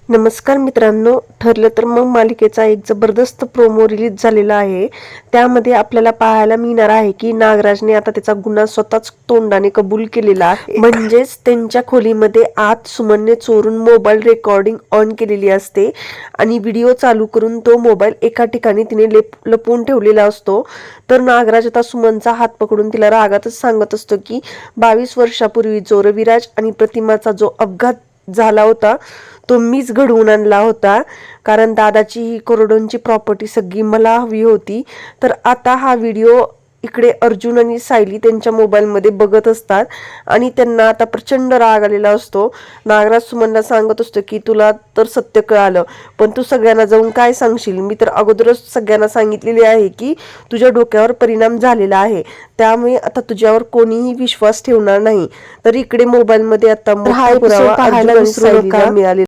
नमस्कार मित्रांनो, ठरलं तर मग मालिकेचा एक जबरदस्त प्रोमो रिलीज झालेला आहे. त्यामध्ये आपल्याला पाहायला मिळणार आहे की नागराजने आता त्याचा गुन्हा स्वतःच तोंडाने कबूल केलेला आहे. म्हणजेच त्यांच्या खोलीमध्ये आत सुमनने चोरून मोबाईल रेकॉर्डिंग ऑन केलेली असते आणि व्हिडिओ चालू करून तो मोबाईल एका ठिकाणी तिने लपवून ठेवलेला असतो. तर नागराज आता सुमनचा हात पकडून तिला रागातच सांगत असतो की 22 वर्षापूर्वी जो रविराज आणि प्रतिमाचा जो अपघात झाला होता तो मीच घडवून आणला होता, कारण दादाची ही करोडोंची प्रॉपर्टी सगळी मला हवी होती. तर आता हा व्हिडिओ इकडे अर्जुन आणि सायली त्यांच्या मोबाईलमध्ये बघत असतात आणि त्यांना आता प्रचंड राग आलेला असतो. नागराज सुमनला सांगत असतो की तुला तर सत्य कळालं, पण तू सगळ्यांना जाऊन काय सांगशील? मी तर अगोदरच सगळ्यांना सांगितलेले आहे की तुझ्या डोक्यावर परिणाम झालेला आहे, त्यामुळे आता तुझ्यावर कोणीही विश्वास ठेवणार नाही. तर इकडे मोबाईलमध्ये आता मोठा पुरावा अर्जुन आणि सायलीला मिळालेला